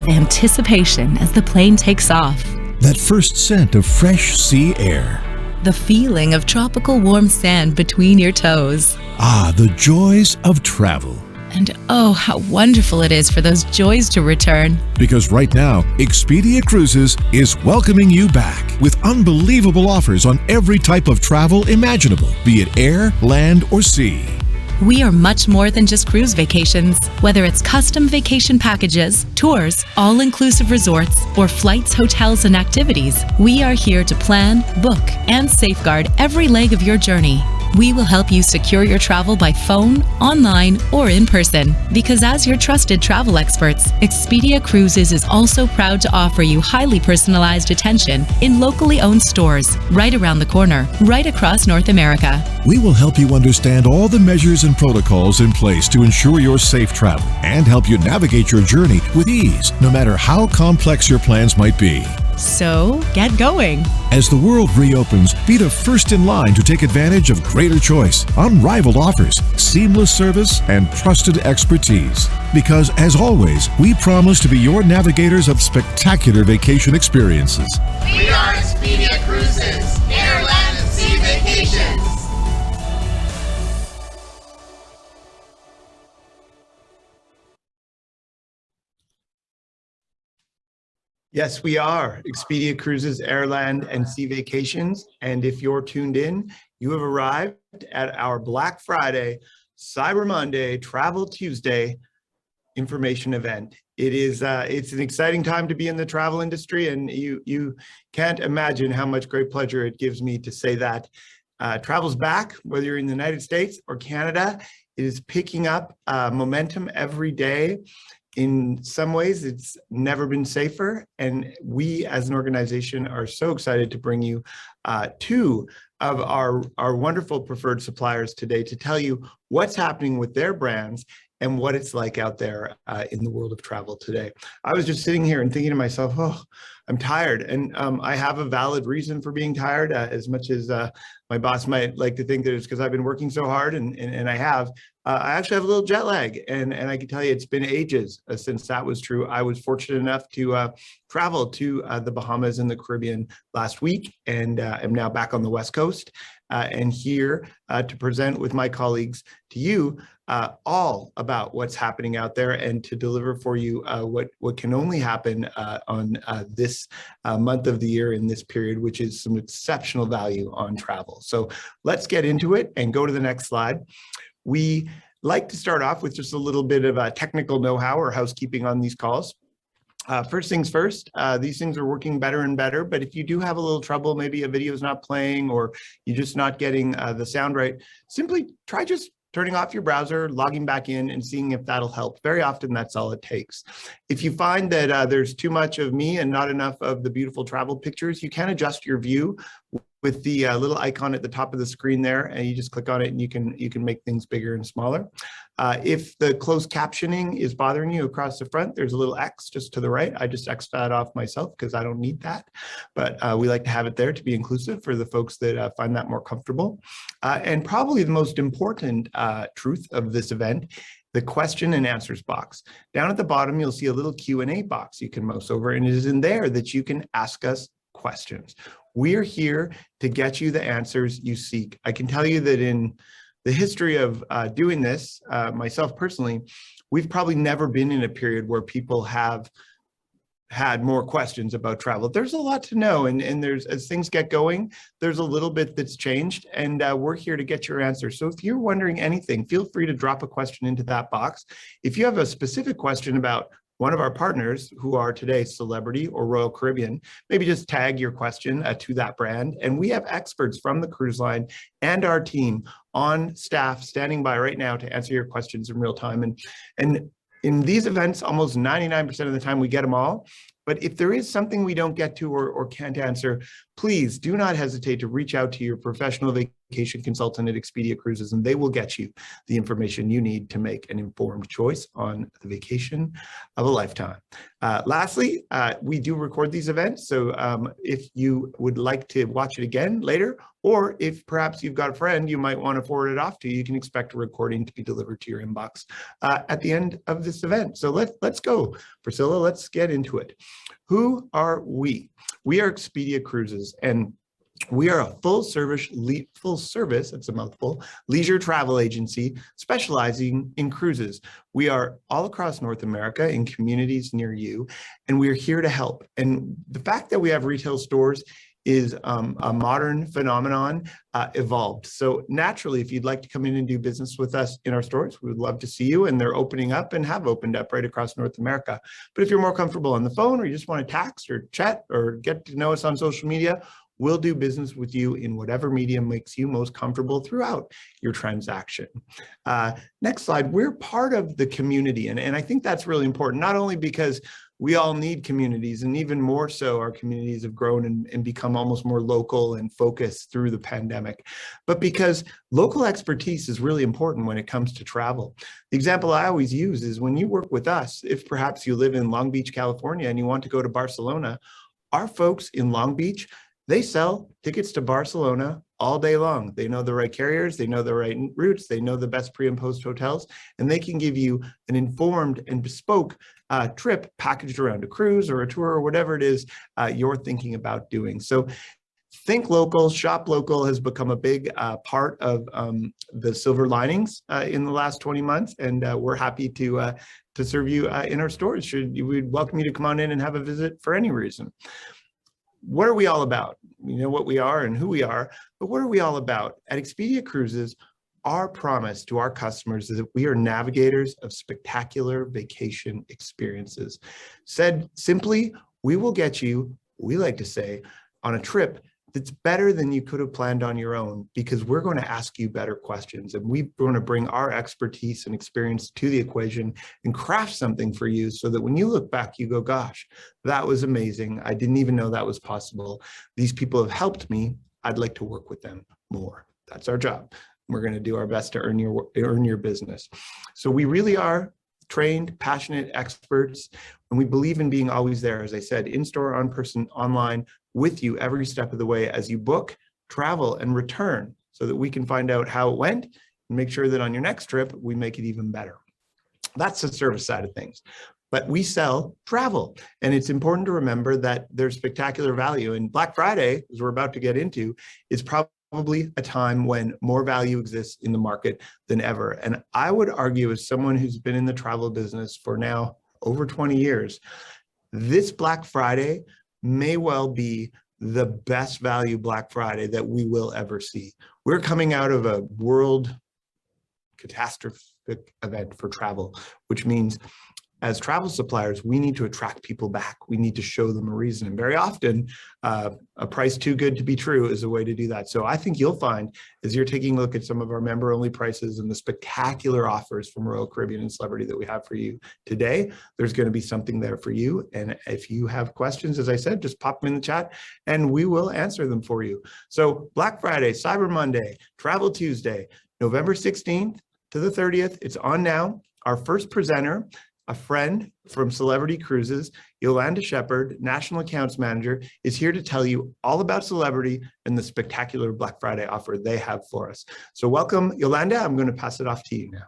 The anticipation as the plane takes off. That first scent of fresh sea air. The feeling of tropical warm sand between your toes. Ah, the joys of travel. And oh, how wonderful it is for those joys to return. Because right now, Expedia Cruises is welcoming you back with unbelievable offers on every type of travel imaginable, be it air, land, or sea. We are much more than just cruise vacations. Whether it's custom vacation packages, tours, all-inclusive resorts, or flights, hotels, and activities, we are here to plan, book, and safeguard every leg of your journey. We will help you secure your travel by phone, online, or in person. Because as your trusted travel experts, Expedia Cruises is also proud to offer you highly personalized attention in locally owned stores right around the corner, right across North America. We will help you understand all the measures and protocols in place to ensure your safe travel and help you navigate your journey with ease, no matter how complex your plans might be. So, get going. As the world reopens, be the first in line to take advantage of greater choice, unrivaled offers, seamless service, and trusted expertise. Because, as always, we promise to be your navigators of spectacular vacation experiences. We are Expedia Cruises, air, land, and sea vacations. Yes, we are Expedia Cruises, Airland, and Sea Vacations. And if you're tuned in, you have arrived at our Black Friday, Cyber Monday, Travel Tuesday information event. It's an exciting time to be in the travel industry, and you can't imagine how much great pleasure it gives me to say that. Travel's back, whether you're in the United States or Canada. It is picking up momentum every day. In some ways, it's never been safer, and we as an organization are so excited to bring you two of our wonderful preferred suppliers today to tell you what's happening with their brands and what it's like out there in the world of travel today. I was just sitting here and thinking to myself, oh, I'm tired. And I have a valid reason for being tired, as much as my boss might like to think that it's because I've been working so hard, and I have. I actually have a little jet lag, and I can tell you it's been ages since that was true. I was fortunate enough to travel to the Bahamas and the Caribbean last week, and am now back on the West Coast, and here to present with my colleagues to you all about what's happening out there and to deliver for you what can only happen on this month of the year in this period, which is some exceptional value on travel. So let's get into it and go to the next slide. We like to start off with just a little bit of technical know-how or housekeeping on these calls. First things first, these things are working better and better, but if you do have a little trouble, maybe a video is not playing or you're just not getting the sound right, simply try just turning off your browser, logging back in, and seeing if that'll help. Very often, that's all it takes. If you find that there's too much of me and not enough of the beautiful travel pictures, you can adjust your view with the little icon at the top of the screen there, and you just click on it and you can make things bigger and smaller. If the closed captioning is bothering you across the front, there's a little X just to the right. I just X'd that off myself because I don't need that, but we like to have it there to be inclusive for the folks that find that more comfortable. And probably the most important truth of this event, the question and answers box. Down at the bottom, you'll see a little Q&A box you can mouse over, and it is in there that you can ask us questions. We're here to get you the answers you seek. I can tell you that in the history of doing this, myself personally, we've probably never been in a period where people have had more questions about travel. There's a lot to know, and there's, as things get going, there's a little bit that's changed, and we're here to get your answers. So if you're wondering anything, feel free to drop a question into that box. If you have a specific question about one of our partners who are today Celebrity or Royal Caribbean, maybe just tag your question to that brand. And we have experts from the cruise line and our team on staff standing by right now to answer your questions in real time. And in these events, almost 99% of the time we get them all. But if there is something we don't get to or can't answer, please do not hesitate to reach out to your professional vacation consultant at Expedia Cruises, and they will get you the information you need to make an informed choice on the vacation of a lifetime. Lastly, we do record these events, so if you would like to watch it again later, or if perhaps you've got a friend you might want to forward it off to, you can expect a recording to be delivered to your inbox at the end of this event. So let's go, Priscilla, let's get into it. Who are we? We are Expedia Cruises, and we are a full service, that's a mouthful, leisure travel agency specializing in cruises. We are all across North America in communities near you, and we're here to help. And the fact that we have retail stores is a modern phenomenon, evolved. So naturally, if you'd like to come in and do business with us in our stores, we would love to see you, and they're opening up and have opened up right across North America. But if you're more comfortable on the phone, or you just want to text or chat or get to know us on social media, we'll do business with you in whatever medium makes you most comfortable throughout your transaction. Next slide, we're part of the community. And I think that's really important, not only because we all need communities, and even more so, our communities have grown and become almost more local and focused through the pandemic, but because local expertise is really important when it comes to travel. The example I always use is when you work with us, if perhaps you live in Long Beach, California, and you want to go to Barcelona, our folks in Long Beach, they sell tickets to Barcelona all day long. They know the right carriers, they know the right routes, they know the best pre and post hotels, and they can give you an informed and bespoke trip packaged around a cruise or a tour or whatever it is you're thinking about doing. So think local, shop local has become a big part of the silver linings in the last 20 months, and we're happy to serve you in our stores. We'd welcome you to come on in and have a visit for any reason. What are we all about? You know what we are and who we are, but what are we all about? At Expedia Cruises, our promise to our customers is that we are navigators of spectacular vacation experiences. Said simply, we will get you, we like to say, on a trip that's better than you could have planned on your own, because we're going to ask you better questions, and we're going to bring our expertise and experience to the equation and craft something for you so that when you look back, you go, gosh, that was amazing. I didn't even know that was possible. These people have helped me. I'd like to work with them more. That's our job. We're going to do our best to earn your business. So we really are trained, passionate experts, and we believe in being always there, as I said, in-store, on-person, online, with you every step of the way as you book, travel, and return, so that we can find out how it went and make sure that on your next trip, we make it even better. That's the service side of things. But we sell travel, and it's important to remember that there's spectacular value. And Black Friday, as we're about to get into, is probably a time when more value exists in the market than ever. And I would argue, as someone who's been in the travel business for now over 20 years, this Black Friday may well be the best value Black Friday that we will ever see. We're coming out of a world catastrophic event for travel, which means as travel suppliers, we need to attract people back. We need to show them a reason. And very often, a price too good to be true is a way to do that. So I think you'll find, as you're taking a look at some of our member-only prices and the spectacular offers from Royal Caribbean and Celebrity that we have for you today, there's going to be something there for you. And if you have questions, as I said, just pop them in the chat and we will answer them for you. So Black Friday, Cyber Monday, Travel Tuesday, November 16th to the 30th. It's on now. Our first presenter, a friend from Celebrity Cruises, Yolanda Shepard, National Accounts Manager, is here to tell you all about Celebrity and the spectacular Black Friday offer they have for us. So welcome, Yolanda. I'm going to pass it off to you now.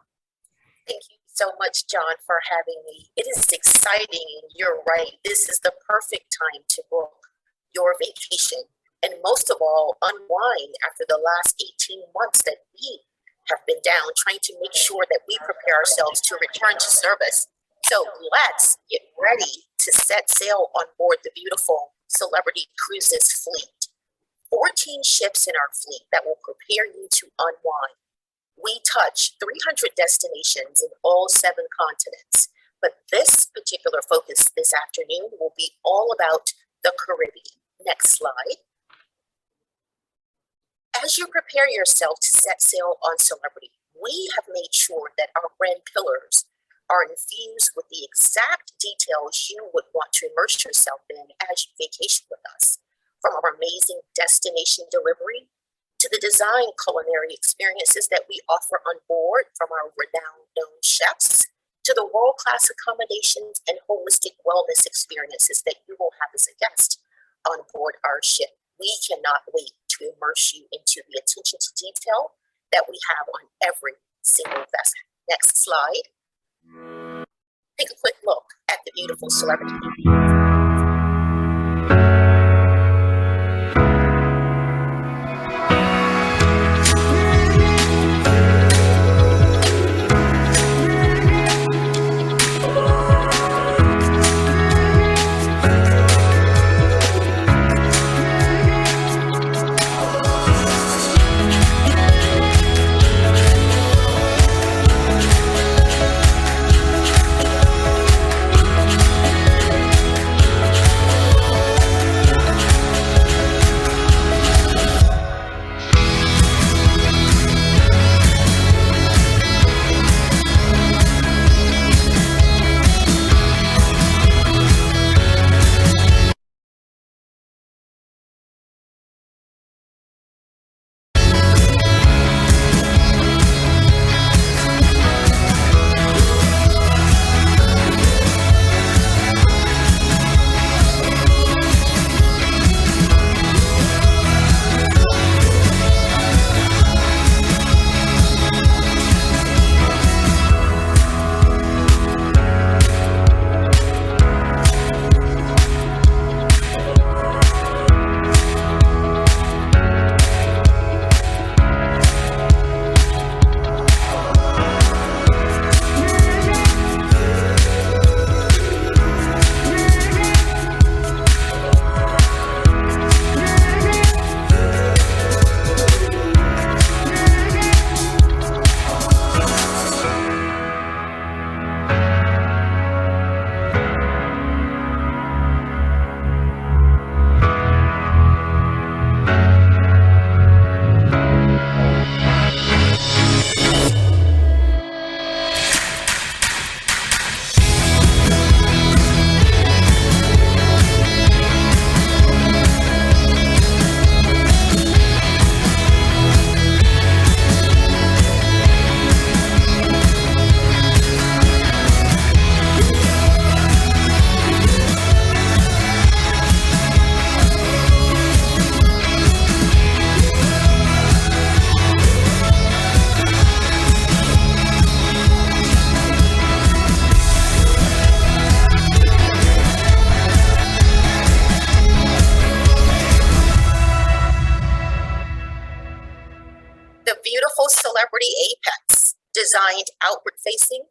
Thank you so much, John, for having me. It is exciting. You're right. This is the perfect time to book your vacation. And most of all, unwind after the last 18 months that we have been down, trying to make sure that we prepare ourselves to return to service. So let's get ready to set sail on board the beautiful Celebrity Cruises fleet. 14 ships in our fleet that will prepare you to unwind. We touch 300 destinations in all 7 continents, but this particular focus this afternoon will be all about the Caribbean. Next slide. As you prepare yourself to set sail on Celebrity, we have made sure that our brand pillars are infused with the exact details you would want to immerse yourself in as you vacation with us. From our amazing destination delivery to the design culinary experiences that we offer on board from our renowned known chefs, to the world-class accommodations and holistic wellness experiences that you will have as a guest on board our ship. We cannot wait to immerse you into the attention to detail that we have on every single vessel. Next slide. Take a quick look at the beautiful celebrity. The beautiful celebrity Apex, designed outward facing,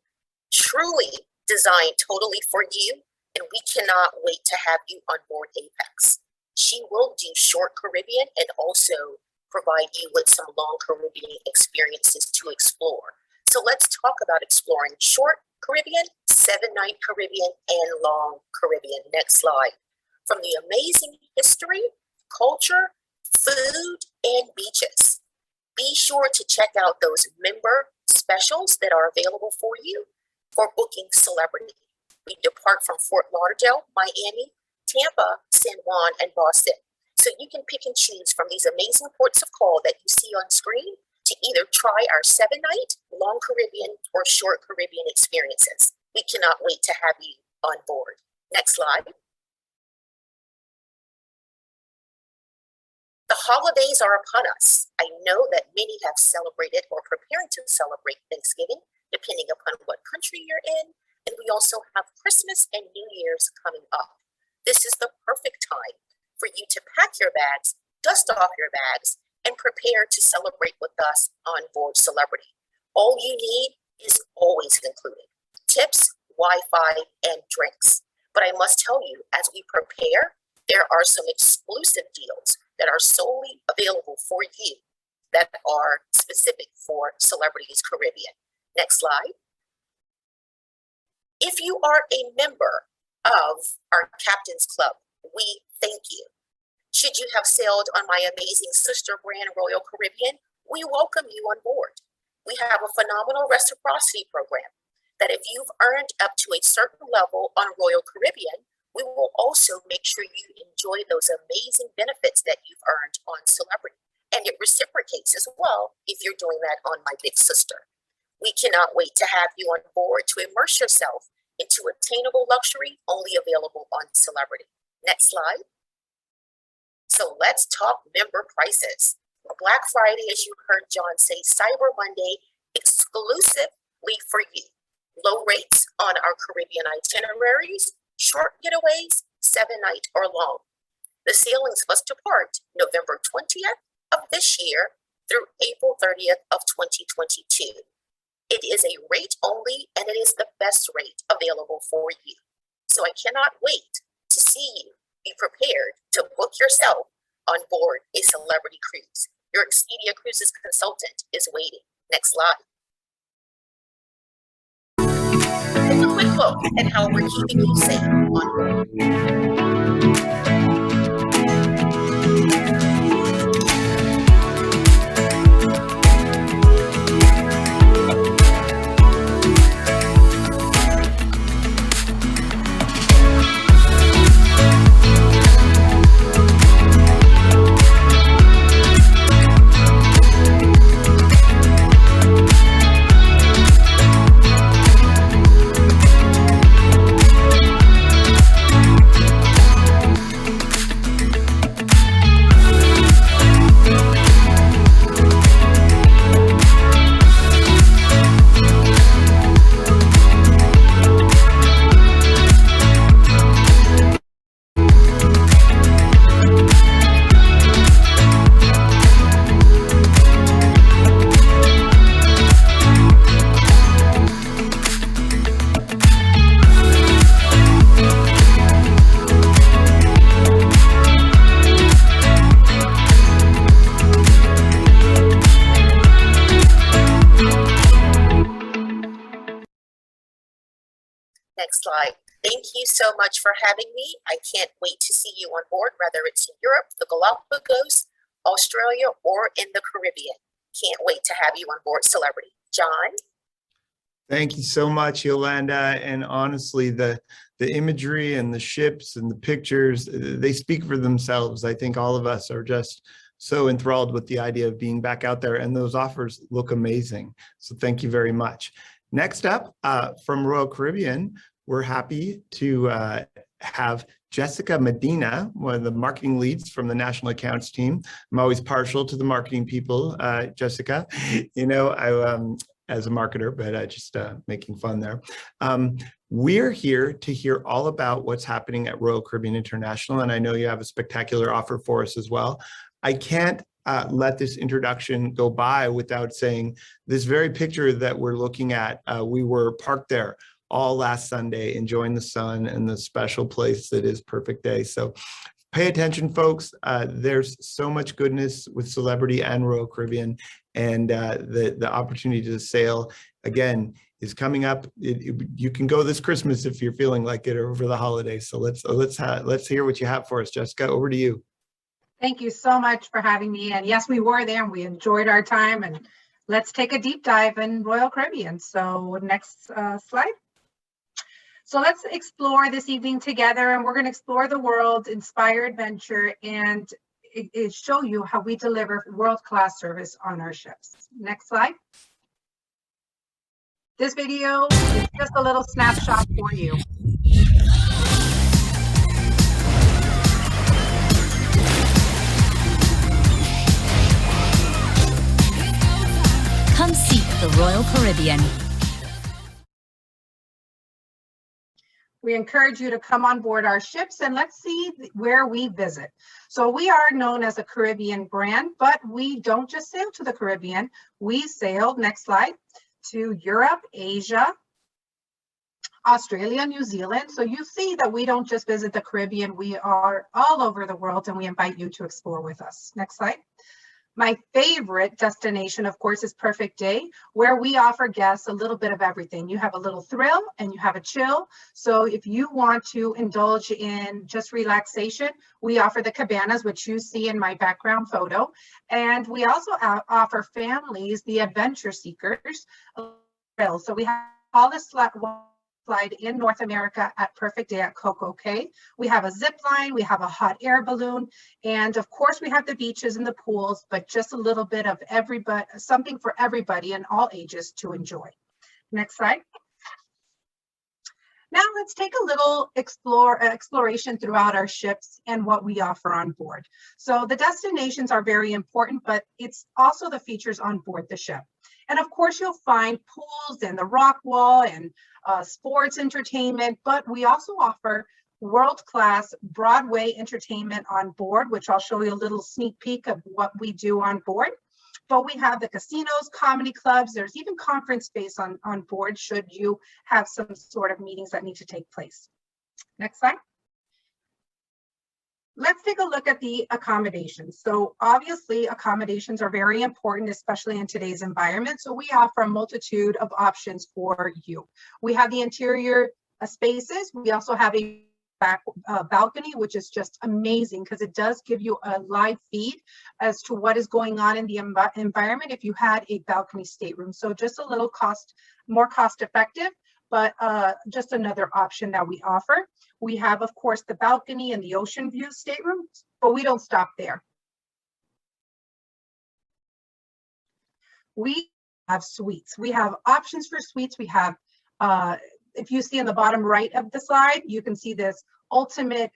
truly designed totally for you, and we cannot wait to have you on board Apex. She will do short Caribbean and also provide you with some long Caribbean experiences to explore. So let's talk about exploring short Caribbean, 7-night Caribbean, and long Caribbean. Next slide. From the amazing history, culture, food, and beaches. Be sure to check out those member specials that are available for you for booking celebrity. We depart from Fort Lauderdale, Miami, Tampa, San Juan, and Boston. So you can pick and choose from these amazing ports of call that you see on screen to either try our 7-night, long Caribbean, or short Caribbean experiences. We cannot wait to have you on board. Next slide. The holidays are upon us. I know that many have celebrated or preparing to celebrate Thanksgiving, depending upon what country you're in. And we also have Christmas and New Year's coming up. This is the perfect time for you to pack your bags, dust off your bags, and prepare to celebrate with us on board Celebrity. All you need is always included: tips, Wi-Fi, and drinks. But I must tell you, as we prepare, there are some exclusive deals that are solely available for you that are specific for Celebrities Caribbean. Next slide. If you are a member of our Captain's Club, we thank you. Should you have sailed on my amazing sister brand, Royal Caribbean, we welcome you on board. We have a phenomenal reciprocity program that if you've earned up to a certain level on Royal Caribbean, we will also make sure you enjoy those amazing benefits that you've earned on Celebrity. and it reciprocates as well if you're doing that on My Big Sister. We cannot wait to have you on board to immerse yourself into attainable luxury only available on Celebrity. Next slide. So let's talk member prices. Black Friday, as you heard John say, Cyber Monday exclusively for you. Low rates on our Caribbean itineraries, short getaways, 7-night or long. The sailings must depart November 20th of this year through April 30th of 2022. It is a rate only, and it is the best rate available for you. So I cannot wait to see you. Be prepared to book yourself on board a Celebrity cruise. Your Expedia Cruises consultant is waiting. Next slide. Take a quick look at how we're keeping you safe on board. Next slide. Thank you so much for having me. I can't wait to see you on board, whether it's in Europe, the Galapagos, Australia, or in the Caribbean. Can't wait to have you on board Celebrity. John? Thank you so much, Yolanda. And honestly, the imagery and the ships and the pictures, they speak for themselves. I think all of us are just so enthralled with the idea of being back out there, and those offers look amazing. So thank you very much. Next up, from Royal Caribbean, we're happy to have Jessica Medina, one of the marketing leads from the National Accounts team. I'm always partial to the marketing people, Jessica. You know, as a marketer, but just making fun there. We're here to hear all about what's happening at Royal Caribbean International, and I know you have a spectacular offer for us as well. I can't let this introduction go by without saying this very picture that we're looking at, we were parked there all last Sunday, enjoying the sun and the special place that is Perfect Day. So pay attention, folks. There's so much goodness with Celebrity and Royal Caribbean, and the opportunity to sail again is coming up. You can go this Christmas if you're feeling like it, or over the holidays. So let's hear what you have for us, Jessica. Over to you. Thank you so much for having me. And yes, we were there and we enjoyed our time. And let's take a deep dive in Royal Caribbean. So next slide. So let's explore this evening together, and we're going to explore the world, inspire adventure, and it show you how we deliver world-class service on our ships. Next slide. This video is just a little snapshot for you. Come seek the Royal Caribbean. We encourage you to come on board our ships and let's see where we visit. So we are known as a Caribbean brand, but we don't just sail to the Caribbean. We sailed, next slide, to Europe, Asia, Australia, New Zealand. So you see that we don't just visit the Caribbean, we are all over the world, and we invite you to explore with us. Next slide. My favorite destination, of course, is Perfect Day, where we offer guests a little bit of everything. You have a little thrill and you have a chill. So if you want to indulge in just relaxation, we offer the cabanas, which you see in my background photo. And we also offer families, the adventure seekers, so we have all this slide in North America at Perfect Day at Coco Cay. We have a zip line, we have a hot air balloon, and of course we have the beaches and the pools, but just a little bit of everybody, something for everybody and all ages to enjoy. Next slide. Now let's take a little exploration throughout our ships and what we offer on board. So the destinations are very important, but it's also the features on board the ship. And of course, you'll find pools and the rock wall and sports entertainment, but we also offer world-class Broadway entertainment on board, which I'll show you a little sneak peek of what we do on board. But we have the casinos, comedy clubs, there's even conference space on board should you have some sort of meetings that need to take place. Next slide. Let's take a look at the accommodations. So obviously accommodations are very important, especially in today's environment. So we offer a multitude of options for you. We have the interior spaces. We also have a back balcony, which is just amazing because it does give you a live feed as to what is going on in the environment if you had a balcony stateroom. So just a little more cost effective, but just another option that we offer. We have, of course, the balcony and the ocean view staterooms, but we don't stop there. We have suites. We have options for suites. We have if you see in the bottom right of the slide, you can see this ultimate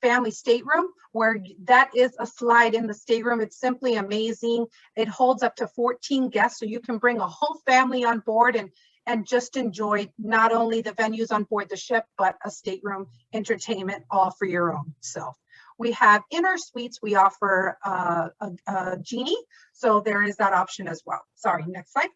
family stateroom where that is a slide in the stateroom. It's simply amazing. It holds up to 14 guests, so you can bring a whole family on board and just enjoy not only the venues on board the ship, but a stateroom entertainment all for your own self. We have inner suites. We offer a genie, so there is that option as well. Sorry, next slide.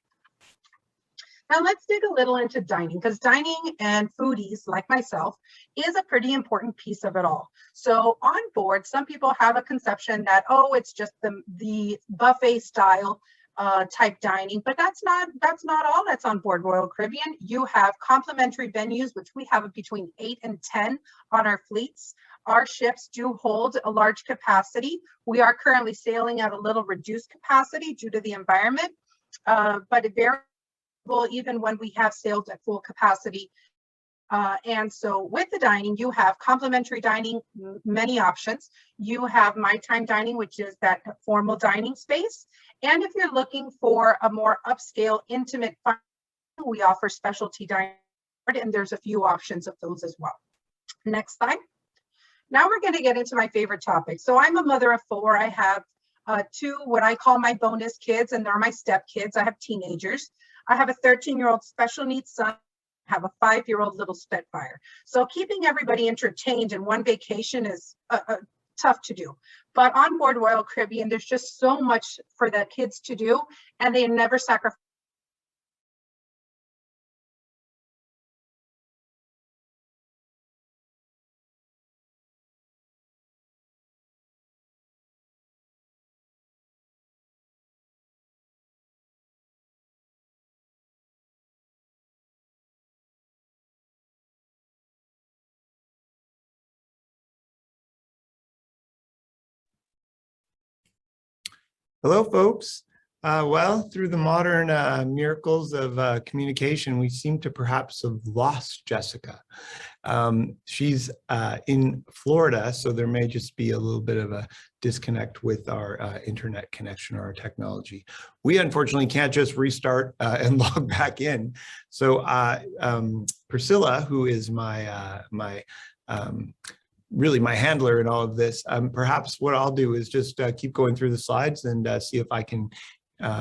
Now let's dig a little into dining, because dining and foodies like myself is a pretty important piece of it all. So on board, some people have a conception that, oh, it's just the buffet style type dining, but that's not all that's on board Royal Caribbean. You have complimentary venues, which we have between 8 and 10 on our fleets. Our ships do hold a large capacity. We are currently sailing at a little reduced capacity due to the environment, but it varies even when we have sailed at full capacity. And so with the dining, you have complimentary dining, many options. You have my time dining, which is that formal dining space. And if you're looking for a more upscale, intimate, we offer specialty dining, and there's a few options of those as well. Next slide. Now we're going to get into my favorite topic. So I'm a mother of 4. I have 2 what I call my bonus kids, and they're my step kids. I have teenagers. I have a 13-year-old special needs son, have a 5-year-old little Spitfire. So keeping everybody entertained in one vacation is tough to do. But on board Royal Caribbean, there's just so much for the kids to do, and they never sacrifice. Hello, folks. Well, through the modern miracles of communication, we seem to perhaps have lost Jessica. She's in Florida, so there may just be a little bit of a disconnect with our internet connection or our technology. We unfortunately can't just restart and log back in. So Priscilla, who is really my handler in all of this, perhaps what I'll do is just keep going through the slides and see if I can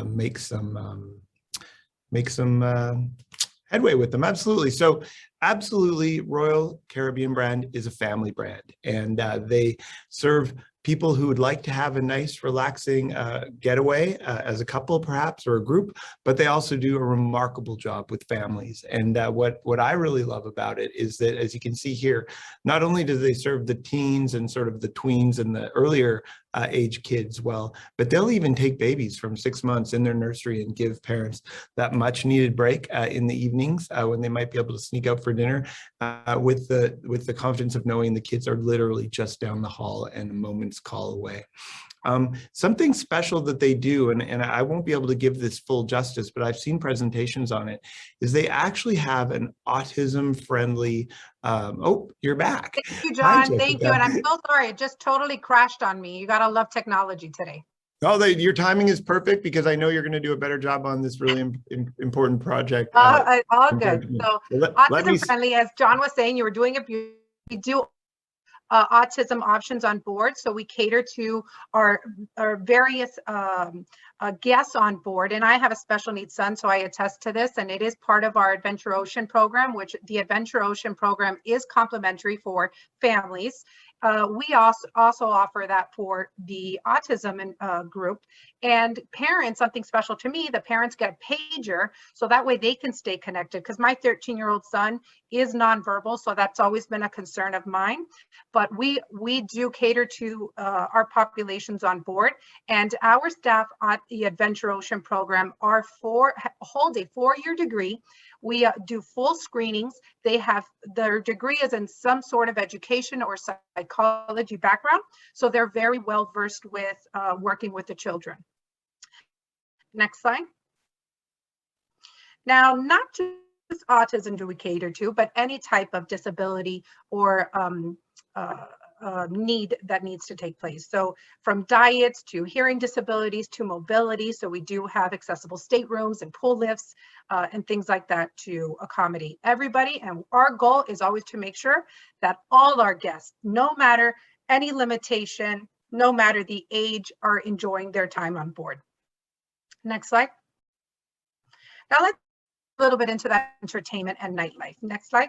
make some headway with them. Absolutely. So absolutely, Royal Caribbean brand is a family brand, and they serve people who would like to have a nice, relaxing getaway as a couple, perhaps, or a group, but they also do a remarkable job with families. And what I really love about it is that, as you can see here, not only do they serve the teens and sort of the tweens and the earlier age kids well, but they'll even take babies from 6 months in their nursery and give parents that much needed break in the evenings when they might be able to sneak out for dinner with the confidence of knowing the kids are literally just down the hall and a moment's moment's call away. Something special that they do, and I won't be able to give this full justice, but I've seen presentations on it, is they actually have an autism-friendly, oh, you're back. Thank you, Hi, John. Thank you. And I'm so sorry. It just totally crashed on me. You got to love technology today. Oh, your timing is perfect because I know you're going to do a better job on this really important project. All good. So let me, autism friendly, as John was saying, you were doing it. We do autism options on board. So we cater to our various guests on board. And I have a special needs son, so I attest to this. And it is part of our Adventure Ocean program, which the Adventure Ocean program is complimentary for families. We also offer that for the autism group, and parents. Something special to me, the parents get a pager, so that way they can stay connected, because my 13-year-old son is nonverbal, so that's always been a concern of mine. But we do cater to our populations on board, and our staff at the Adventure Ocean program hold a 4-year degree. We do full screenings. Their degree is in some sort of education or psychology background, so they're very well versed with working with the children. Next slide. Now, not just autism do we cater to, but any type of disability or need that needs to take place. So from diets to hearing disabilities to mobility. So we do have accessible staterooms and pool lifts and things like that to accommodate everybody. And our goal is always to make sure that all our guests, no matter any limitation, no matter the age, are enjoying their time on board. Next slide. Now let's get a little bit into that entertainment and nightlife. Next slide.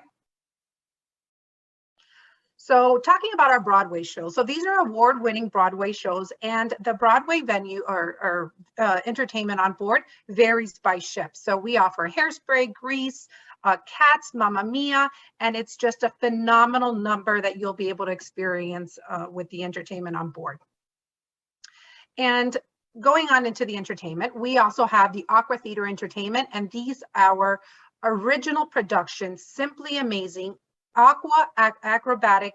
So talking about our Broadway shows. So these are award-winning Broadway shows, and the Broadway venue or entertainment on board varies by ship. So we offer Hairspray, Grease, Cats, Mamma Mia, and it's just a phenomenal number that you'll be able to experience with the entertainment on board. And going on into the entertainment, we also have the Aqua Theater Entertainment, and these are original productions, simply amazing, acrobatic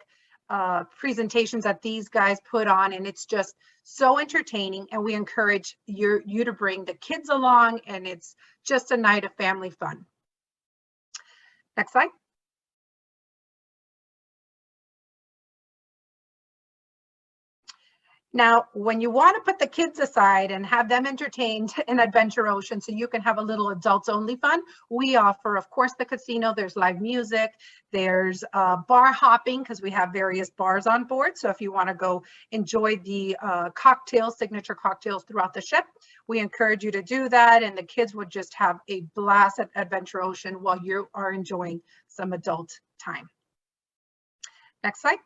presentations that these guys put on, and it's just so entertaining, and we encourage you to bring the kids along, and it's just a night of family fun. Next slide. Now, when you want to put the kids aside and have them entertained in Adventure Ocean so you can have a little adults only fun, we offer, of course, the casino. There's live music, there's bar hopping, because we have various bars on board. So if you want to go enjoy the cocktails, signature cocktails throughout the ship, we encourage you to do that. And the kids would just have a blast at Adventure Ocean while you are enjoying some adult time. Next slide.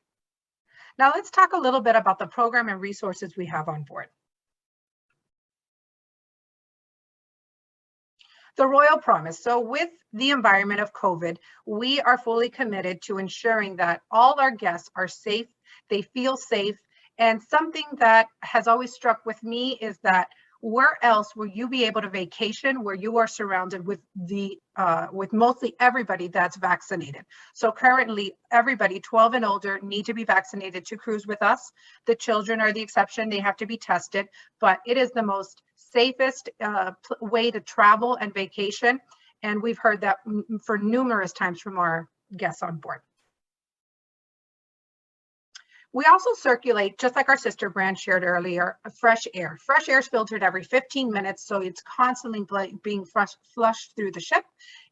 Now let's talk a little bit about the program and resources we have on board. The Royal Promise. So with the environment of COVID, we are fully committed to ensuring that all our guests are safe, they feel safe. And something that has always struck with me is that where else will you be able to vacation where you are surrounded with mostly everybody that's vaccinated? So currently, everybody 12 and older need to be vaccinated to cruise with us. The children are the exception; they have to be tested. But it is the most safest way to travel and vacation, and we've heard that for numerous times from our guests on board. We also circulate, just like our sister brand shared earlier, fresh air. Fresh air is filtered every 15 minutes, so it's constantly being flushed through the ship.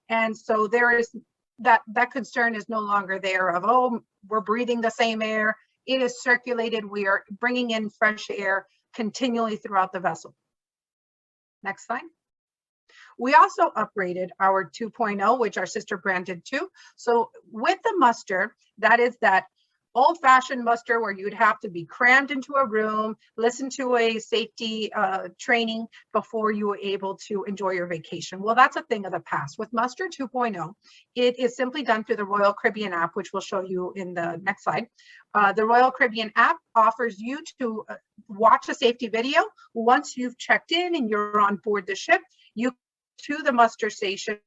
And so there is that concern is no longer there of, oh, we're breathing the same air. It is circulated. We are bringing in fresh air continually throughout the vessel. Next slide. We also upgraded our 2.0, which our sister brand did too. So with the muster, that is that old-fashioned muster where you'd have to be crammed into a room, listen to a safety training before you were able to enjoy your vacation. Well, that's a thing of the past. With Muster 2.0, it is simply done through the Royal Caribbean app, which we'll show you in the next slide. The Royal Caribbean app offers you to watch a safety video. Once you've checked in and you're on board the ship, you to the muster station.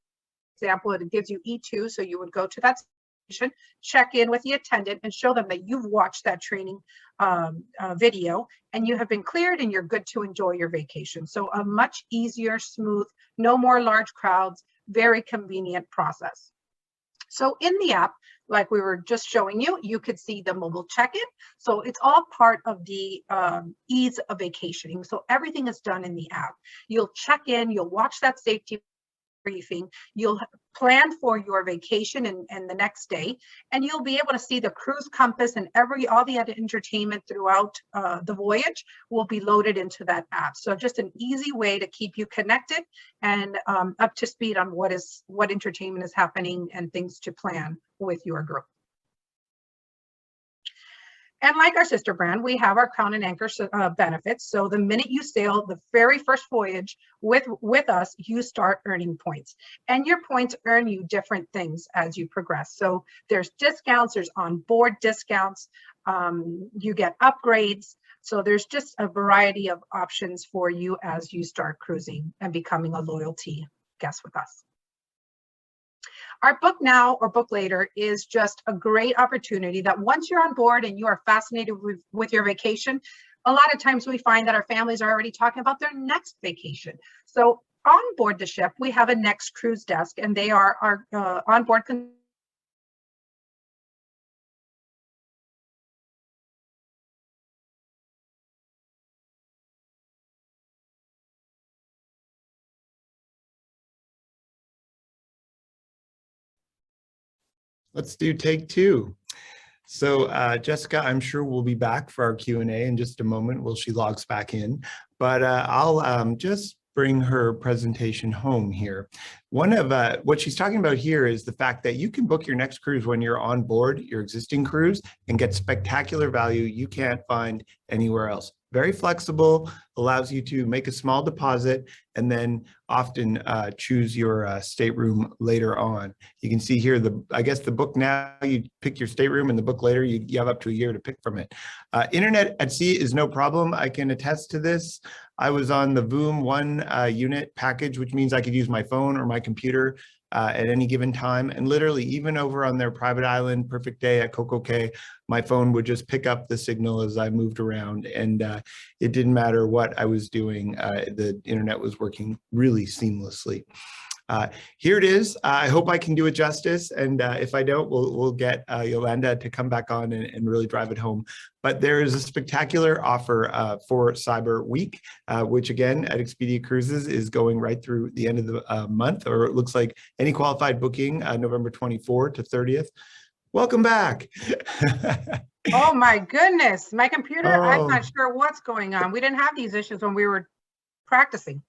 For example, it gives you E2, so you would go to that check in with the attendant and show them that you've watched that training video and you have been cleared and you're good to enjoy your vacation. So a much easier, smooth, no more large crowds, very convenient process. So in the app, like we were just showing you, you could see the mobile check-in. So it's all part of the ease of vacationing. So everything is done in the app. You'll check in, you'll watch that safety briefing, you'll plan for your vacation and the next day, and you'll be able to see the cruise compass and all the other entertainment throughout the voyage will be loaded into that app. So just an easy way to keep you connected and up to speed on what entertainment is happening and things to plan with your group. And like our sister brand, we have our Crown and Anchor benefits. So the minute you sail the very first voyage with us, you start earning points. And your points earn you different things as you progress. So there's discounts, there's onboard discounts, you get upgrades. So there's just a variety of options for you as you start cruising and becoming a loyalty guest with us. Our book now or book later is just a great opportunity that once you're on board and you are fascinated with your vacation, a lot of times we find that our families are already talking about their next vacation. So on board the ship, we have a next cruise desk, and they are our onboard Let's do take two. So Jessica, I'm sure we'll be back for our Q&A in just a moment while she logs back in, but I'll just bring her presentation home here. One of what she's talking about here is the fact that you can book your next cruise when you're on board your existing cruise and get spectacular value you can't find anywhere else. Very flexible, allows you to make a small deposit and then often choose your stateroom later on. You can see here, I guess the book now, you pick your stateroom, and the book later, you have up to a year to pick from it. Internet at sea is no problem. I can attest to this. I was on the VOOM 1 unit package, which means I could use my phone or my computer at any given time. And literally, even over on their private island, Perfect Day at Coco Cay, my phone would just pick up the signal as I moved around, and it didn't matter what I was doing. The internet was working really seamlessly. Here it is. I hope I can do it justice, and if I don't, we'll get Yolanda to come back on and really drive it home. But there is a spectacular offer for Cyber Week, which again at Expedia Cruises is going right through the end of the month, or it looks like any qualified booking, November 24th to 30th. Welcome back. Oh my goodness, my computer, I'm Oh. not sure what's going on. We didn't have these issues when we were practicing.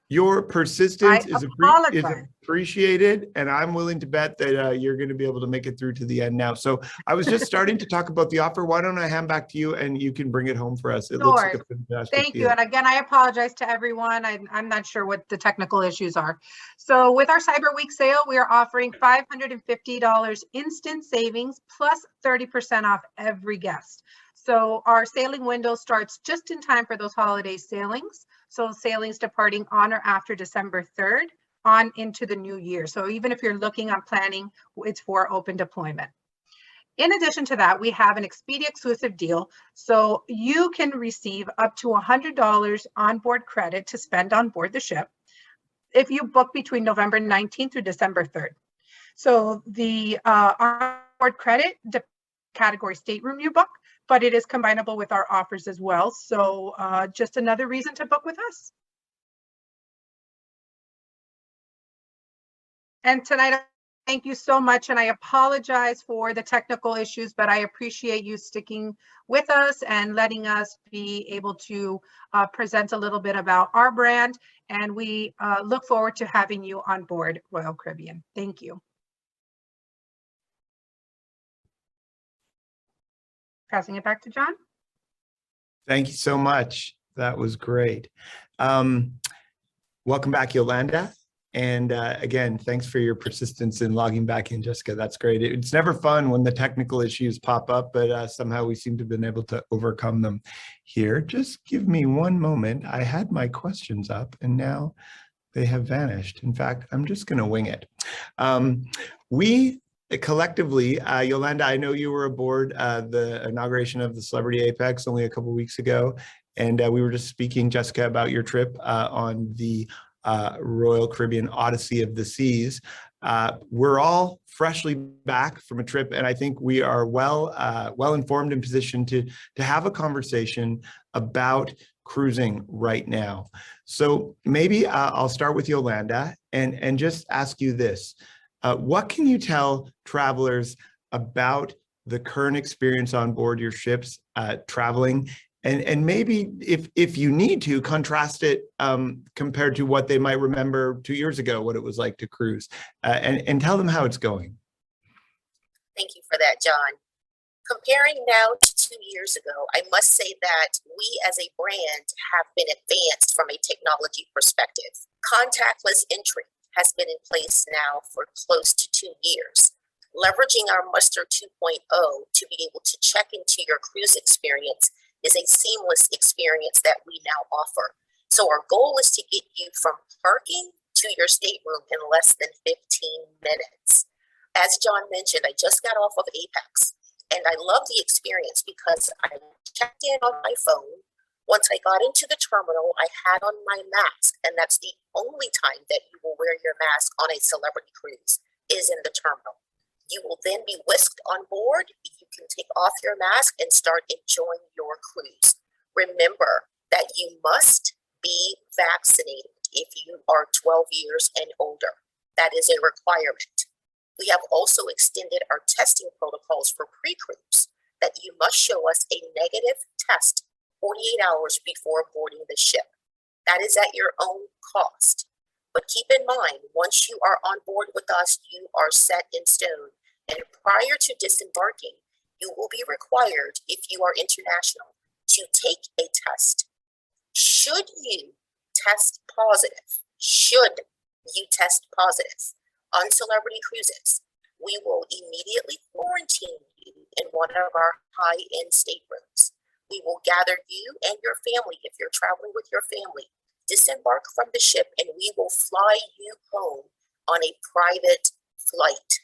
Your persistence is apologize. appreciated, and I'm willing to bet that you're going to be able to make it through to the end now. So I was just starting to talk about the offer. Why don't I hand back to you and you can bring it home for us? It looks like a fantastic Thank deal. you. And again, I apologize to everyone. I'm not sure what the technical issues are. So with our Cyber Week sale, we are offering $550 instant savings plus 30% off every guest. So our sailing window starts just in time for those holiday sailings. So sailings departing on or after December 3rd on into the new year. So even if you're looking on planning, it's for open deployment. In addition to that, we have an Expedia exclusive deal. So you can receive up to $100 onboard credit to spend on board the ship if you book between November 19th through December 3rd. So the onboard credit, the category stateroom you book, but it is combinable with our offers as well. So just another reason to book with us. And tonight, thank you so much. And I apologize for the technical issues, but I appreciate you sticking with us and letting us be able to present a little bit about our brand. And we look forward to having you on board Royal Caribbean. Thank you. Passing it back to John. Thank you so much. That was great. Welcome back, Yolanda. And again, thanks for your persistence in logging back in, Jessica. That's great. It's never fun when the technical issues pop up, but somehow we seem to have been able to overcome them here. Just give me one moment. I had my questions up and now they have vanished. In fact, I'm just going to wing it. collectively, Yolanda, I know you were aboard the inauguration of the Celebrity Apex only a couple of weeks ago, and we were just speaking, Jessica, about your trip on the Royal Caribbean Odyssey of the Seas. We're all freshly back from a trip, and I think we are well informed and positioned to have a conversation about cruising right now. So maybe I'll start with Yolanda and just ask you this. What can you tell travelers about the current experience on board your ships traveling? And maybe if you need to, contrast it compared to what they might remember 2 years ago, what it was like to cruise, and tell them how it's going. Thank you for that, John. Comparing now to 2 years ago, I must say that we as a brand have been advanced from a technology perspective. Contactless entry has been in place now for close to 2 years. Leveraging our Muster 2.0 to be able to check into your cruise experience is a seamless experience that we now offer. So our goal is to get you from parking to your stateroom in less than 15 minutes. As John mentioned, I just got off of Apex, and I love the experience because I checked in on my phone. Once I got into the terminal, I had on my mask, and that's the only time that you will wear your mask on a celebrity cruise is in the terminal. You will then be whisked on board. You can take off your mask and start enjoying your cruise. Remember that you must be vaccinated if you are 12 years and older. That is a requirement. We have also extended our testing protocols for pre-cruise that you must show us a negative test 48 hours before boarding the ship. That is at your own cost. But keep in mind, once you are on board with us, you are set in stone. And prior to disembarking, you will be required, if you are international, to take a test. Should you test positive on Celebrity Cruises, we will immediately quarantine you in one of our high-end staterooms. We will gather you and your family, if you're traveling with your family, disembark from the ship, and we will fly you home on a private flight.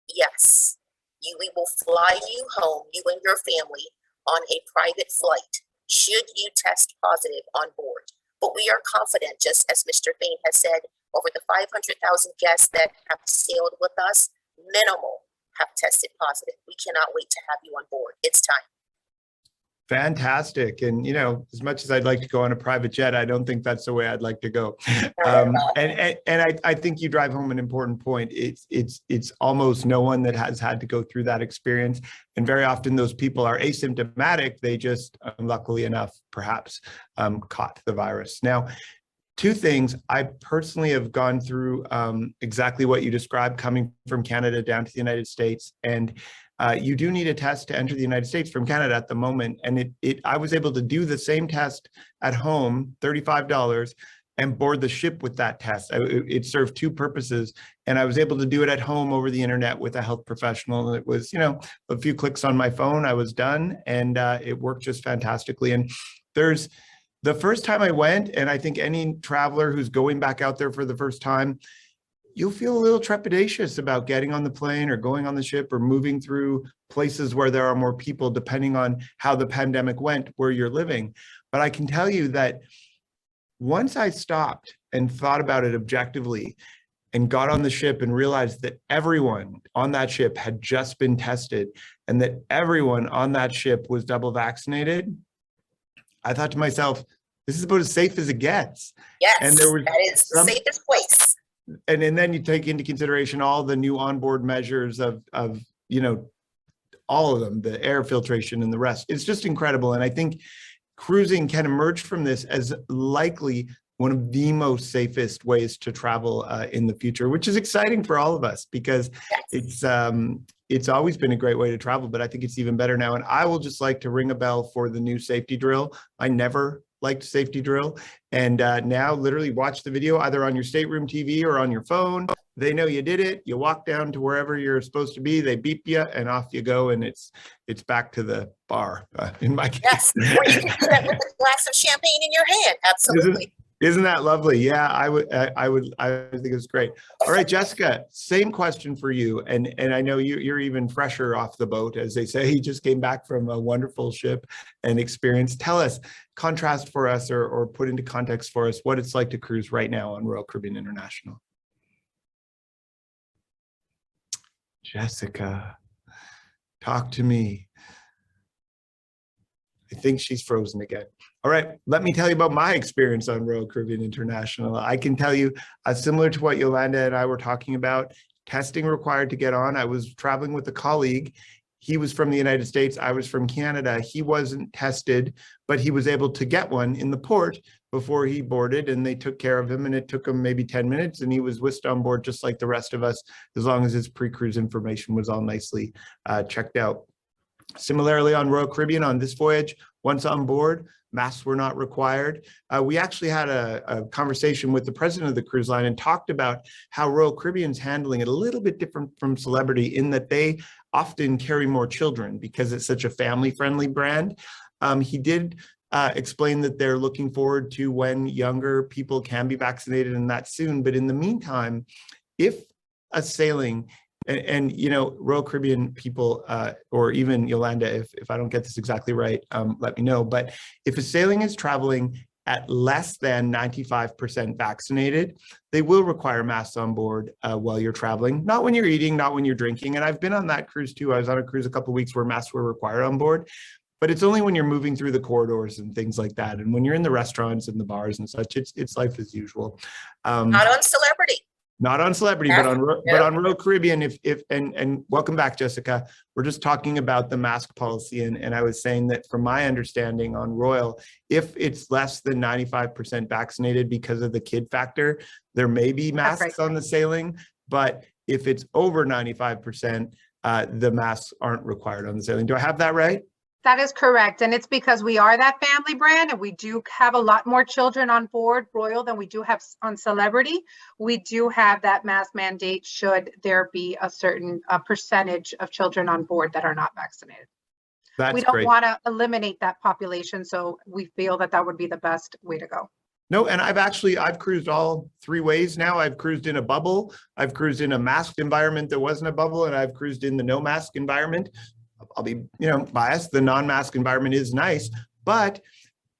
Yes, we will fly you home, you and your family, on a private flight should you test positive on board. But we are confident, just as Mr. Bain has said, over the 500,000 guests that have sailed with us, minimal have tested positive. We cannot wait to have you on board. It's time. Fantastic. And, as much as I'd like to go on a private jet, I don't think that's the way I'd like to go. And I think you drive home an important point. It's almost no one that has had to go through that experience. And very often those people are asymptomatic. They just, luckily enough, perhaps caught the virus. Now, two things. I personally have gone through exactly what you described, coming from Canada down to the United States. And you do need a test to enter the United States from Canada at the moment. And I was able to do the same test at home, $35, and board the ship with that test. It served two purposes. And I was able to do it at home over the internet with a health professional. And it was, a few clicks on my phone, I was done, and it worked just fantastically. And there's the first time I went, and I think any traveler who's going back out there for the first time, you'll feel a little trepidatious about getting on the plane or going on the ship or moving through places where there are more people, depending on how the pandemic went, where you're living. But I can tell you that once I stopped and thought about it objectively and got on the ship and realized that everyone on that ship had just been tested and that everyone on that ship was double vaccinated, I thought to myself, this is about as safe as it gets. Yes, and there was that is the safest place. And then you take into consideration all the new onboard measures of all of them, the air filtration and the rest. It's just incredible. And I think cruising can emerge from this as likely one of the most safest ways to travel in the future, which is exciting for all of us because it's always been a great way to travel, but I think it's even better now. And I will just like to ring a bell for the new safety drill. I never liked safety drill. And now literally watch the video either on your stateroom TV or on your phone. They know you did it. You walk down to wherever you're supposed to be. They beep you and off you go. And it's back to the bar in my case. Yes, or you can do that with a glass of champagne in your hand. Absolutely. Isn't that lovely? Yeah, I think it's great. All right, Jessica, same question for you. And I know you're even fresher off the boat, as they say. You just came back from a wonderful ship and experience. Tell us, contrast for us or put into context for us what it's like to cruise right now on Royal Caribbean International. Jessica, talk to me. I think she's frozen again. All right, let me tell you about my experience on Royal Caribbean International. I can tell you, similar to what Yolanda and I were talking about, testing required to get on. I was traveling with a colleague. He was from the United States. I was from Canada. He wasn't tested, but he was able to get one in the port before he boarded, and they took care of him, and it took him maybe 10 minutes, and he was whisked on board just like the rest of us, as long as his pre-cruise information was all nicely checked out. Similarly, on Royal Caribbean on this voyage, once on board, masks were not required. We actually had a conversation with the president of the cruise line and talked about how Royal Caribbean's handling it a little bit different from Celebrity in that they often carry more children because it's such a family-friendly brand. He did explain that they're looking forward to when younger people can be vaccinated, and that soon. But in the meantime, if a sailing and you know, Royal Caribbean people, or even Yolanda, if I don't get this exactly right, let me know. But if a sailing is traveling at less than 95% vaccinated, they will require masks on board while you're traveling. Not when you're eating, not when you're drinking. And I've been on that cruise too. I was on a cruise a couple of weeks where masks were required on board. But it's only when you're moving through the corridors and things like that. And when you're in the restaurants and the bars and such, it's life as usual. Not on Celebrity. Not on Celebrity, but on Royal Caribbean. And welcome back, Jessica. We're just talking about the mask policy, and I was saying that from my understanding on Royal, if it's less than 95% vaccinated because of the kid factor, there may be masks on the sailing, but if it's over 95%, the masks aren't required on the sailing. Do I have that right? That is correct. And it's because we are that family brand and we do have a lot more children on board Royal than we do have on Celebrity. We do have that mask mandate should there be a certain percentage of children on board that are not vaccinated. We don't want to eliminate that population. So we feel that that would be the best way to go. No, and I've cruised all three ways now. I've cruised in a bubble. I've cruised in a masked environment that wasn't a bubble, and I've cruised in the no mask environment. I'll be, biased. The non-mask environment is nice, but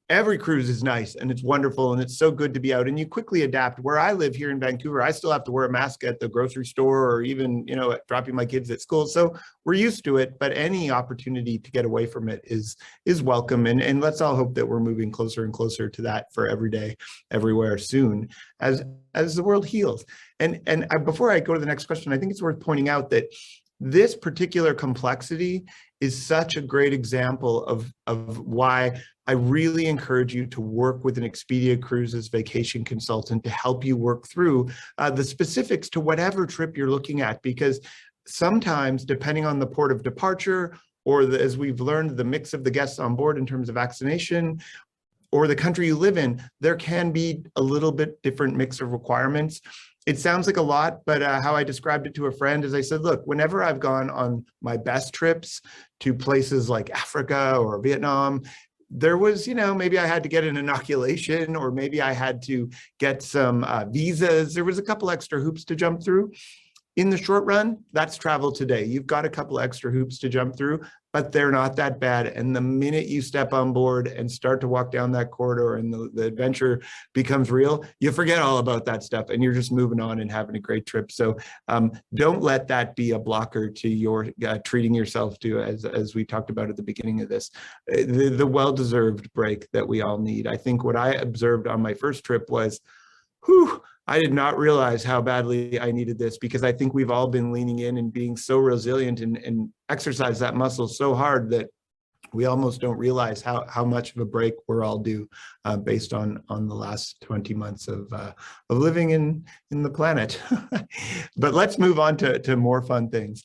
every cruise is nice and it's wonderful and it's so good to be out, and you quickly adapt. Where I live here in Vancouver, I still have to wear a mask at the grocery store or even, dropping my kids at school. So we're used to it, but any opportunity to get away from it is welcome. And let's all hope that we're moving closer and closer to that for every day, everywhere soon as the world heals. And before I go to the next question, I think it's worth pointing out that this particular complexity is such a great example of why I really encourage you to work with an Expedia Cruises vacation consultant to help you work through the specifics to whatever trip you're looking at, because sometimes depending on the port of departure or as we've learned, the mix of the guests on board in terms of vaccination or the country you live in, there can be a little bit different mix of requirements. It sounds like a lot, but how I described it to a friend is I said, look, whenever I've gone on my best trips to places like Africa or Vietnam, there was, maybe I had to get an inoculation or maybe I had to get some visas. There was a couple extra hoops to jump through. In the short run, that's travel today. You've got a couple extra hoops to jump through, but they're not that bad. And the minute you step on board and start to walk down that corridor and the adventure becomes real, you forget all about that stuff and you're just moving on and having a great trip. So don't let that be a blocker to your treating yourself to, as we talked about at the beginning of this, the well-deserved break that we all need. I think what I observed on my first trip was, I did not realize how badly I needed this, because I think we've all been leaning in and being so resilient and exercise that muscle so hard that we almost don't realize how much of a break we're all due based on the last 20 months of living in the planet. But let's move on to more fun things.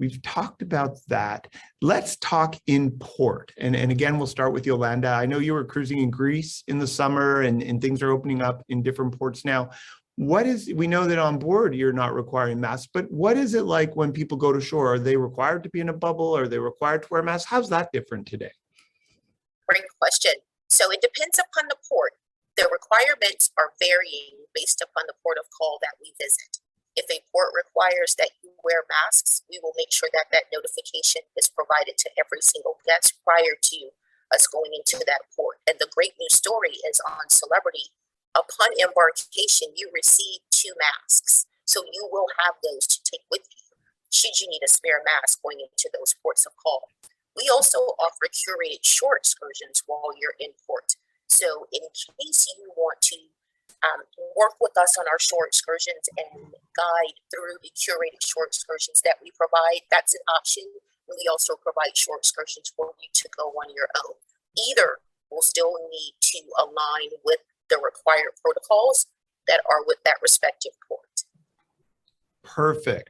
We've talked about that. Let's talk in port. And again, we'll start with Yolanda. I know you were cruising in Greece in the summer and things are opening up in different ports now. We know that on board you're not requiring masks, but what is it like when people go to shore? Are they required to be in a bubble? Are they required to wear masks? How's that different today? Great question. So it depends upon the port. The requirements are varying based upon the port of call that we visit. If a port requires that you wear masks, we will make sure that that notification is provided to every single guest prior to us going into that port. And the great news story is on Celebrity, upon embarkation, you receive 2 masks. So you will have those to take with you should you need a spare mask going into those ports of call. We also offer curated shore excursions while you're in port. So in case you want to work with us on our shore excursions and guide through the curated shore excursions that we provide, that's an option. We also provide shore excursions for you to go on your own. Either will still need to align with the required protocols that are with that respective port. Perfect.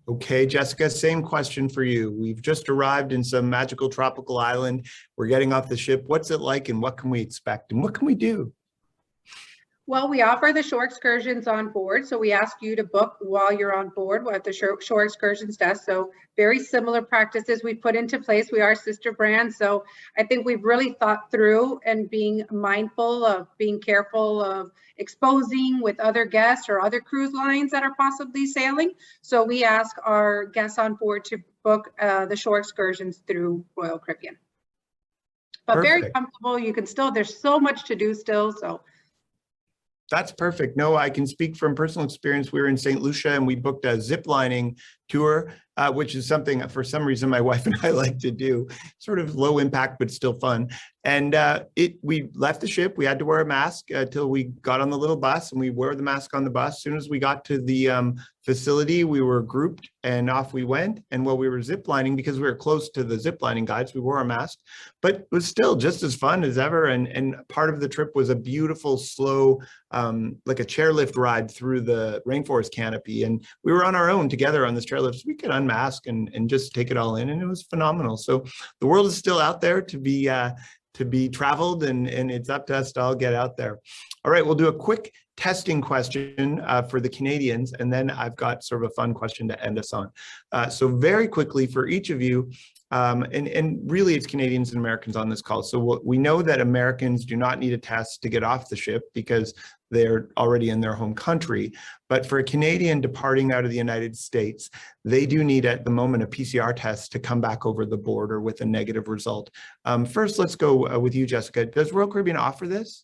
Okay, Jessica, same question for you. We've just arrived in some magical tropical island. We're getting off the ship. What's it like and what can we expect and what can we do? Well, we offer the shore excursions on board. So we ask you to book while you're on board at the shore excursions desk. So very similar practices we put into place. We are a sister brand. So I think we've really thought through and being mindful of being careful of exposing with other guests or other cruise lines that are possibly sailing. So we ask our guests on board to book the shore excursions through Royal Caribbean. But Perfect. very comfortable. You can still, there's so much to do still. So that's perfect. No, I can speak from personal experience. We were in St. Lucia and we booked a zip lining tour, which is something for some reason my wife and I like to do. Sort of low impact, but still fun. And we left the ship. We had to wear a mask till we got on the little bus, and we wore the mask on the bus. As soon as we got to the facility, we were grouped and off we went. And while we were ziplining, because we were close to the ziplining guides, we wore our mask, but it was still just as fun as ever. And part of the trip was a beautiful, slow, like a chairlift ride through the rainforest canopy. And we were on our own together on this chairlift. So we could unmask and just take it all in. And it was phenomenal. So the world is still out there to be traveled, and it's up to us to all get out there. All right, we'll do a quick testing question for the Canadians, and then I've got sort of a fun question to end us on. So very quickly for each of you, and really it's Canadians and Americans on this call. So we know that Americans do not need a test to get off the ship because they're already in their home country. But for a Canadian departing out of the United States, they do need at the moment a PCR test to come back over the border with a negative result. First, let's go with you, Jessica. Does Royal Caribbean offer this?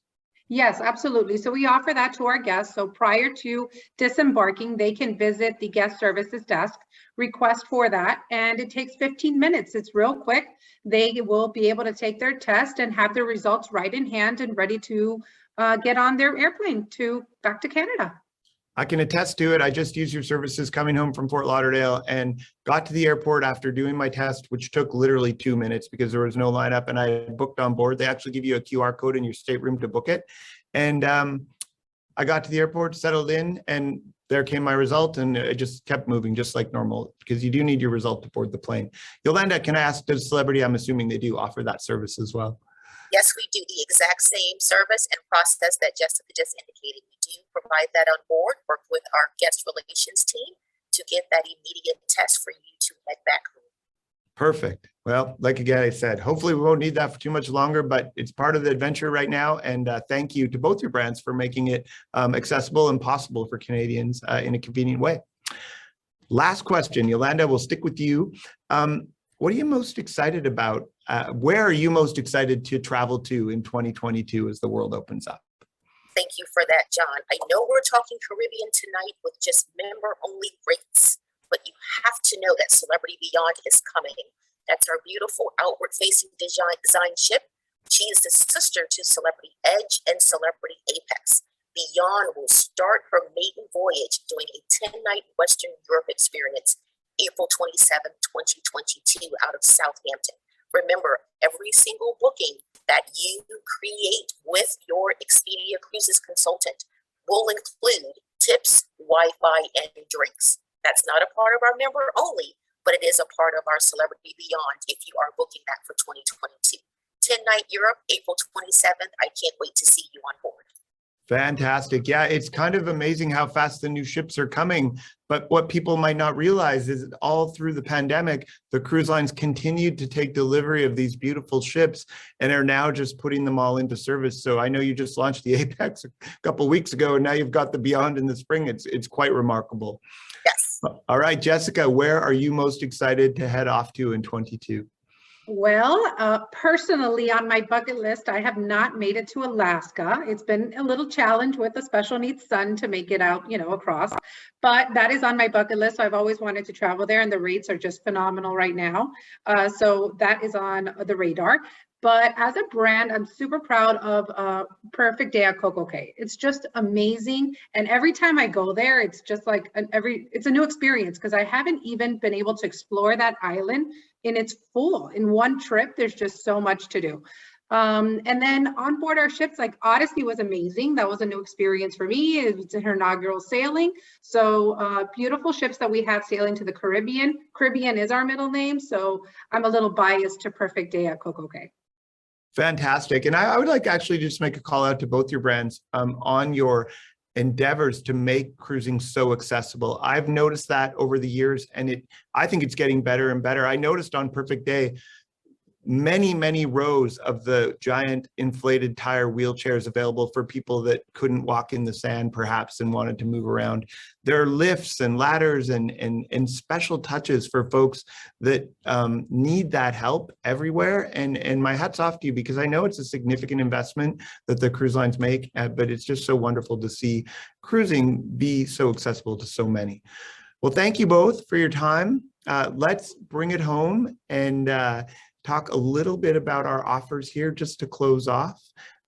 yes, absolutely. So we offer that to our guests. So prior to disembarking, they can visit the guest services desk, request for that, and it takes 15 minutes. It's real quick. They will be able to take their test and have their results right in hand and ready to get on their airplane back to Canada. I can attest to it. I just used your services coming home from Fort Lauderdale and got to the airport after doing my test, which took literally 2 minutes because there was no lineup, and I booked on board. They actually give you a QR code in your stateroom to book it. And I got to the airport, settled in, and there came my result, and it just kept moving just like normal because you do need your result to board the plane. Yolanda, can I ask, does Celebrity, I'm assuming they do offer that service as well? Yes, we do the exact same service and process that Jessica just indicated. We do provide that on board, work with our guest relations team to get that immediate test for you to head back home. Perfect. Well, like again, I said, hopefully we won't need that for too much longer, but it's part of the adventure right now. And thank you to both your brands for making it accessible and possible for Canadians in a convenient way. Last question, Yolanda, we'll stick with you. What are you most excited about? Where are you most excited to travel to in 2022 as the world opens up? Thank you for that, John. I know we're talking Caribbean tonight with just member-only rates, but you have to know that Celebrity Beyond is coming. That's our beautiful outward-facing design ship. She is the sister to Celebrity Edge and Celebrity Apex. Beyond will start her maiden voyage doing a 10-night Western Europe experience April 27, 2022 out of Southampton. Remember, every single booking that you create with your Expedia Cruises consultant will include tips, Wi-Fi, and drinks. That's not a part of our member only, but it is a part of our Celebrity Beyond if you are booking that for 2022. 10-night Europe, April 27th. I can't wait to see you on board. Fantastic. Yeah, it's kind of amazing how fast the new ships are coming. But what people might not realize is that all through the pandemic, the cruise lines continued to take delivery of these beautiful ships and are now just putting them all into service. So I know you just launched the Apex a couple of weeks ago, and now you've got the Beyond in the spring. It's quite remarkable. Yes. All right, Jessica, where are you most excited to head off to in 22? Well, personally, on my bucket list, I have not made it to Alaska. It's been a little challenge with a special needs son to make it out, across, but that is on my bucket list. I've always wanted to travel there, and the rates are just phenomenal right now. So that is on the radar. But as a brand, I'm super proud of Perfect Day at Coco Cay. It's just amazing. And every time I go there, it's just like it's a new experience, because I haven't even been able to explore that island in its full. In one trip, there's just so much to do. And then on board our ships, like Odyssey was amazing. That was a new experience for me. It was her inaugural sailing. So beautiful ships that we have sailing to the Caribbean. Caribbean is our middle name, so I'm a little biased to Perfect Day at Coco Cay. Fantastic. And I would like to actually just make a call out to both your brands on your endeavors to make cruising so accessible. I've noticed that over the years, and I think it's getting better and better. I noticed on Perfect Day, many rows of the giant inflated tire wheelchairs available for people that couldn't walk in the sand perhaps and wanted to move around. There are lifts and ladders and special touches for folks that need that help everywhere. And my hat's off to you, because I know it's a significant investment that the cruise lines make, but it's just so wonderful to see cruising be so accessible to so many. Well, thank you both for your time. Let's bring it home and talk a little bit about our offers here just to close off.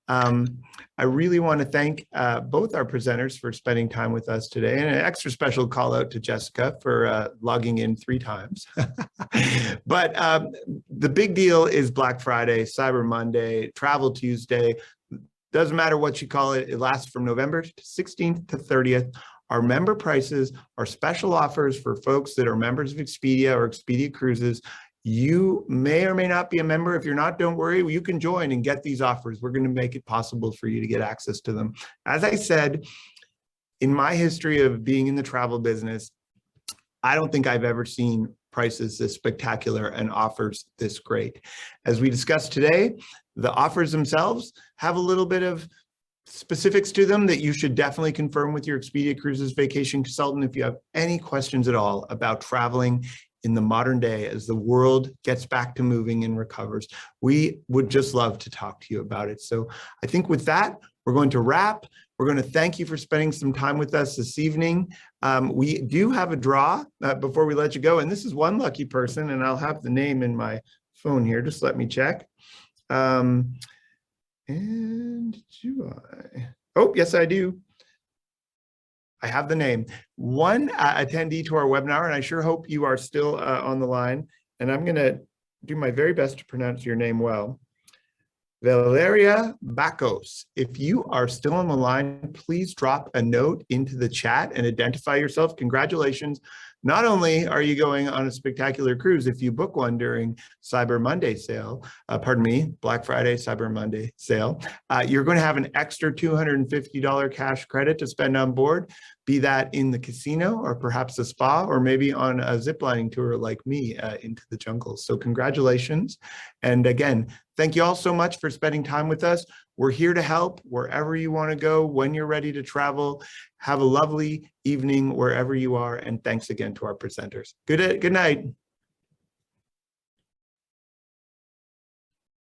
I really want to thank both our presenters for spending time with us today, and an extra special call out to Jessica for logging in 3 times. But the big deal is Black Friday, Cyber Monday, Travel Tuesday. Doesn't matter what you call it, it lasts from November 16th to 30th. Our member prices are special offers for folks that are members of Expedia or Expedia Cruises. You may or may not be a member. If you're not, don't worry. You can join and get these offers. We're going to make it possible for you to get access to them. As I said, in my history of being in the travel business, I don't think I've ever seen prices this spectacular and offers this great. As we discussed today, the offers themselves have a little bit of specifics to them that you should definitely confirm with your Expedia Cruises vacation consultant if you have any questions at all about traveling in the modern day as the world gets back to moving and recovers. We would just love to talk to you about it. So I think with that, we're going to wrap. We're going to thank you for spending some time with us this evening. We do have a draw before we let you go, and this is one lucky person, and I'll have the name in my phone here. Just let me check. And do I? Oh, yes, I do. I have the name. One attendee to our webinar, and I sure hope you are still on the line, and I'm going to do my very best to pronounce your name well. Valeria Bacos. If you are still on the line, please drop a note into the chat and identify yourself. Congratulations. Not only are you going on a spectacular cruise if you book one during Cyber Monday sale, Black Friday, Cyber Monday sale, you're going to have an extra $250 cash credit to spend on board, be that in the casino or perhaps a spa, or maybe on a ziplining tour like me into the jungle. So congratulations. And again, thank you all so much for spending time with us. We're here to help wherever you want to go, when you're ready to travel. Have a lovely evening wherever you are. And thanks again to our presenters. Good night.